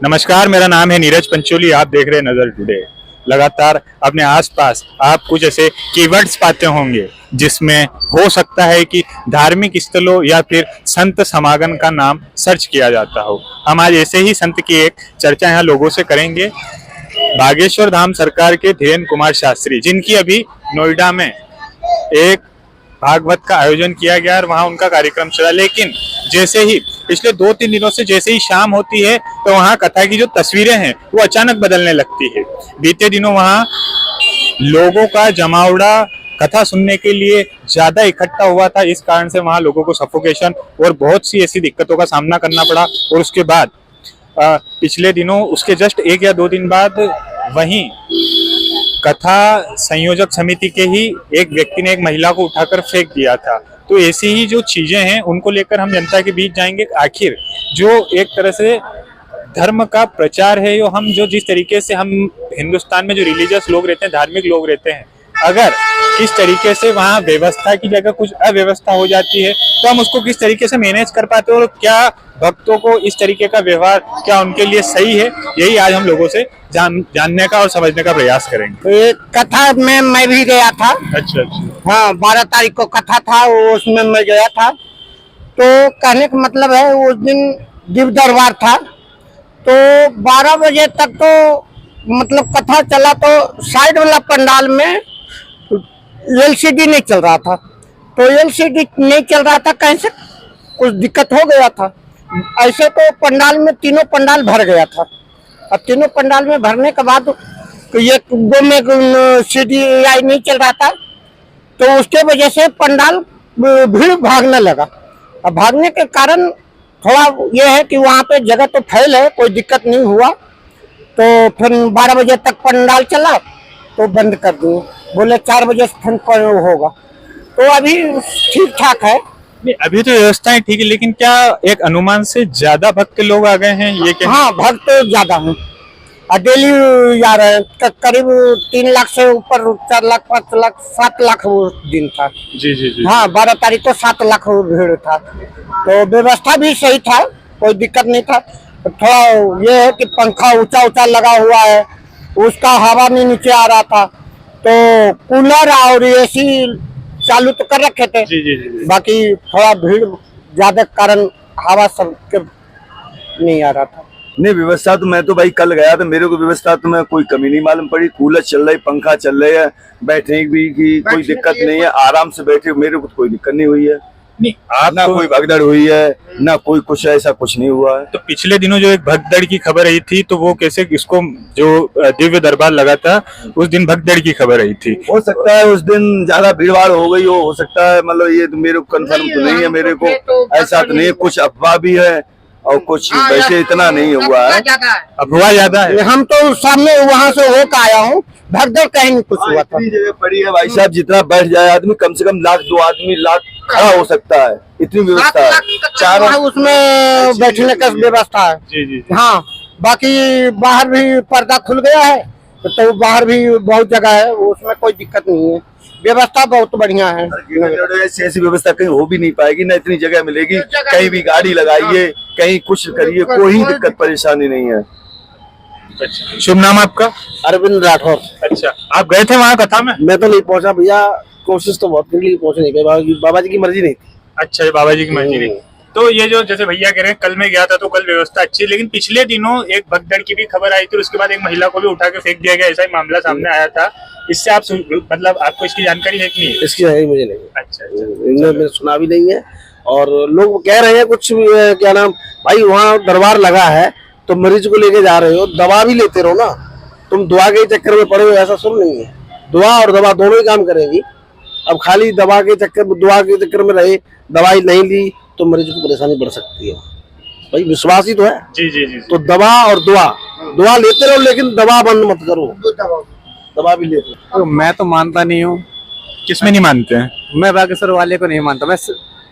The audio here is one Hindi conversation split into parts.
नमस्कार, मेरा नाम है नीरज पंचोली। आप देख रहे हैं नजर टुडे। लगातार अपने आसपास आप कुछ ऐसे कीवर्ड्स पाते होंगे जिसमें हो सकता है कि धार्मिक स्थलों या फिर संत समागम का नाम सर्च किया जाता हो। हम आज ऐसे ही संत की एक चर्चा यहाँ लोगों से करेंगे। बागेश्वर धाम सरकार के धीरेन्द्र कुमार शास्त्री, जिनकी अभी नोएडा में एक भागवत का आयोजन किया गया और वहां उनका कार्यक्रम चला, लेकिन जैसे ही पिछले 2-3 दिनों से जैसे ही शाम होती है तो वहां कथा की जो तस्वीरें हैं वो अचानक बदलने लगती है। बीते दिनों वहां लोगों का जमावड़ा कथा सुनने के लिए ज्यादा इकट्ठा हुआ था, इस कारण से वहां लोगों को सफोकेशन और बहुत सी ऐसी दिक्कतों का सामना करना पड़ा। और उसके बाद पिछले दिनों उसके जस्ट 1 या 2 दिन बाद वहीं कथा संयोजक समिति के ही एक व्यक्ति ने एक महिला को उठाकर फेंक दिया था। तो ऐसी ही जो चीजें हैं उनको लेकर हम जनता के बीच जाएंगे। आखिर जो एक तरह से धर्म का प्रचार है, यो हम जो जिस तरीके से हम हिंदुस्तान में जो रिलीजियस लोग रहते हैं, धार्मिक लोग रहते हैं, अगर किस तरीके से वहाँ व्यवस्था की जगह कुछ अव्यवस्था हो जाती है तो हम उसको किस तरीके से मैनेज कर पाते हैं और क्या भक्तों को इस तरीके का व्यवहार क्या उनके लिए सही है, यही आज हम लोगों से जानने का और समझने का प्रयास करेंगे। कथा में मैं भी गया था। अच्छा। हाँ, 12 तारीख को कथा था, उसमें मैं गया था। तो कहने का मतलब है उस दिन दिव्य दरबार था, तो 12 बजे तक तो मतलब कथा चला, तो साइड वाला पंडाल में एलसीडी नहीं चल रहा था। तो एलसीडी नहीं चल रहा था, कहीं से कुछ दिक्कत हो गया था। ऐसे तो पंडाल में तीनों पंडाल भर गया था। अब तीनों पंडाल में भरने के बाद ये दो में सीडीआई नहीं चल रहा था, तो उसके वजह से पंडाल भीड़ भागने लगा। अब भागने के कारण थोड़ा ये है कि वहाँ पे जगह तो फैल है, कोई दिक्कत नहीं हुआ। तो फिर 12 बजे तक पंडाल चला तो बंद कर दिए, बोले 4 बजे से फिर होगा। तो अभी ठीक ठाक है। नहीं, अभी तो व्यवस्थाएं ठीक है, लेकिन क्या एक अनुमान से ज्यादा भक्त लोग आ गए हैं ये क्या? हाँ, भक्त तो ज्यादा हैं और डेली जा रहे हैं। करीब 3 लाख से ऊपर, 4 लाख, 5 लाख, 7 लाख वो दिन था। जी जी जी। हाँ, 12 तारीख को 7 लाख भीड़ था। तो व्यवस्था भी सही था, कोई दिक्कत नहीं था। थोड़ा ये है कि पंखा ऊंचा ऊंचा लगा हुआ है, उसका हवा नहीं नीचे आ रहा था। तो कूलर और एसी चालू तो कर रखे थे। जी जी जी। बाकी थोड़ा भीड़ ज्यादा कारण हवा सबके नहीं आ रहा था। नहीं, व्यवस्था तो मैं तो भाई कल गया था, मेरे को व्यवस्था तो मैं कोई कमी नहीं मालूम पड़ी। कूलर चल रही, पंखा चल रही है, बैठने की कोई दिक्कत नहीं है, आराम से बैठे, मेरे को कोई दिक्कत नहीं हुई है। नहीं, आप ना कोई भगदड़ हुई है, ना कोई कुछ ऐसा कुछ नहीं हुआ है। तो पिछले दिनों जो एक भगदड़ की खबर आई थी, तो वो कैसे, इसको जो दिव्य दरबार लगा था उस दिन भगदड़ की खबर आई थी। हो सकता है उस दिन ज्यादा भीड़ भाड़ हो गई हो सकता है, मतलब ये तो मेरे को कंफर्म तो नहीं है, मेरे को ऐसा तो नहीं है, कुछ अफवाह भी है और कुछ वैसे इतना नहीं हुआ है। अफवाह ज्यादा है। हम तो सामने वहाँ से होकर आया हूँ, भगदड़ कहीं नहीं कुछ हुआ था। इतनी जगह पड़ी है भाई साहब, जितना बैठ जाए आदमी, कम से कम 1-2 आदमी खड़ा हो सकता है, इतनी व्यवस्था है। चारों उसमें बैठने का व्यवस्था है। जी जी। हाँ, बाकी बाहर भी पर्दा खुल गया है, तो बाहर भी बहुत जगह है, उसमें कोई दिक्कत नहीं है। व्यवस्था बहुत बढ़िया है। ऐसी व्यवस्था कहीं हो भी नहीं पाएगी, ना इतनी जगह मिलेगी। कहीं भी गाड़ी लगाइए, कहीं कुछ करिए, कोई दिक्कत परेशानी नहीं है। अच्छा, शुभ नाम आपका? अरविंद राठौर। अच्छा, आप गए थे वहाँ कथा में? मैं तो नहीं पहुंचा भैया, कोशिश तो बहुत की, पहुंच नहीं पाई, बाबा जी की मर्जी नहीं थी। अच्छा, बाबा जी की मर्जी नहीं। तो ये जो जैसे भैया कह रहे हैं, कल मैं गया था तो कल व्यवस्था अच्छी है, लेकिन पिछले दिनों एक भगदड़ की भी खबर आई थी और उसके बाद एक महिला को भी उठा के फेंक दिया गया, ऐसा ही मामला सामने आया था। इससे आप मतलब आपको इसकी जानकारी है कि नहीं? इसकी है मुझे नहीं। अच्छा, मैंने सुना भी नहीं है। और लोग कह रहे हैं कुछ, क्या नाम भाई, वहाँ दरबार लगा है तो मरीज को लेके जा रहे हो, दवा भी लेते रहो ना, तुम दुआ के चक्कर में पड़े हो, ऐसा सुन नहीं है। दुआ और दवा दोनों ही काम करेंगी। अब खाली दुआ के चक्कर में रहे, दवाई नहीं ली तो मरीज को परेशानी बढ़ सकती है। भाई विश्वास ही तो है। जी जी जी। तो दवा और दुआ लेते रहो, लेकिन दवा बंद मत करो, दवा भी लेते रहो। तो मैं तो मानता नहीं हूँ। किसमें नहीं मानते हैं? मैं बागेश्वर वाले को नहीं मानता, मैं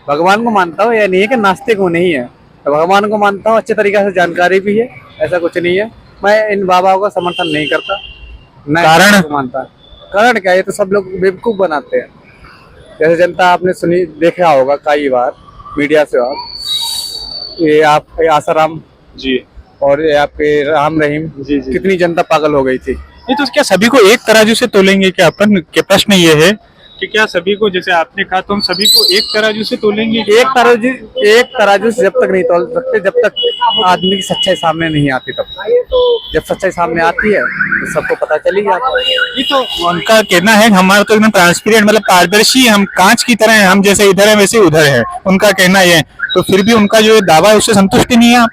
भगवान को मानता हूँ। या नहीं है कि नास्तिक हूँ, नहीं है, तो भगवान को मानता हूँ, अच्छे तरीके से जानकारी भी है, ऐसा कुछ नहीं है। मैं इन बाबाओं का समर्थन नहीं करता। कारण मानता कारण क्या, ये तो सब लोग बेवकूफ बनाते हैं। जैसे जनता आपने सुनी देखा होगा कई बार मीडिया से, आप ये आसाराम जी और ये आपके राम रहीम, जी, जी। कितनी जनता पागल हो गई थी। ये तो क्या सभी को एक तराजू से तोलेंगे क्या अपन? के प्रश्न ये है कि क्या सभी को, जैसे आपने कहा, तो हम सभी को एक तराजू से तोलेंगे? एक तराजू से जब तक नहीं तोल सकते, जब तक आदमी की सच्चाई सामने नहीं आती तब तक। जब सच्चाई सामने आती है तो सबको पता चली जाता है। ये तो उनका कहना है, हमारा तो एकदम ट्रांसपेरेंट, मतलब पारदर्शी, हम कांच की तरह हैं, हम जैसे इधर है वैसे उधर है, उनका कहना ये है। तो फिर भी उनका जो दावा है उससे संतुष्ट नहीं है आप?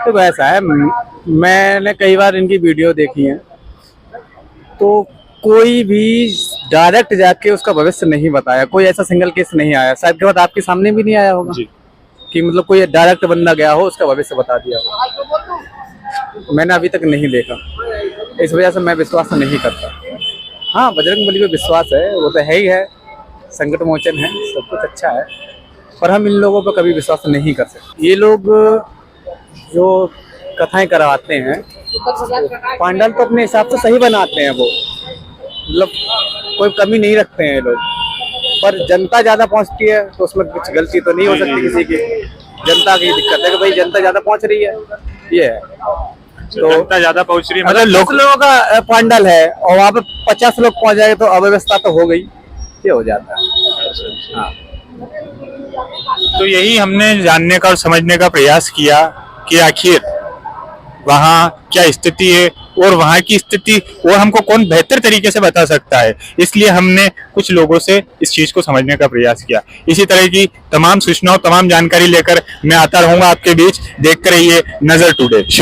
तो ऐसा है, मैंने कई बार इनकी वीडियो देखी है, तो कोई भी डायरेक्ट जाके उसका भविष्य नहीं बताया। कोई ऐसा सिंगल केस नहीं आया, शायद के बाद आपके सामने भी नहीं आया होगा जी। कि मतलब कोई डायरेक्ट बंदा गया हो उसका भविष्य बता दिया हो। मैंने अभी तक नहीं देखा, इस वजह से मैं विश्वास नहीं करता। हाँ, बजरंग बली पे विश्वास है, वो तो है ही है, संकट मोचन है, सब कुछ अच्छा है, पर हम इन लोगों पर कभी विश्वास नहीं कर सकते। ये लोग जो कथाएं करवाते हैं, पांडाल तो अपने हिसाब से सही बनाते हैं, वो मतलब कोई कमी नहीं रखते हैं ये लोग, पर जनता ज्यादा पहुंचती है तो उसमें कुछ गलती तो नहीं हो सकती किसी की। जनता की दिक्कत है कि भाई जनता ज्यादा पहुंच रही है, ये है। तो जनता ज्यादा पहुंच रही है, अगर मतलब लोग, लोगों का पांडाल है और वहाँ पे 50 लोग पहुंच जाए तो अव्यवस्था तो हो गई, ये हो जाता है। हाँ, तो यही हमने जानने का और समझने का प्रयास किया कि आखिर वहाँ क्या स्थिति है और वहाँ की स्थिति और हमको कौन बेहतर तरीके से बता सकता है। इसलिए हमने कुछ लोगों से इस चीज को समझने का प्रयास किया। इसी तरह की तमाम सूचनाओं, तमाम जानकारी लेकर मैं आता रहूंगा आपके बीच। देखते रहिए नजर टुडे। शुक्रिया।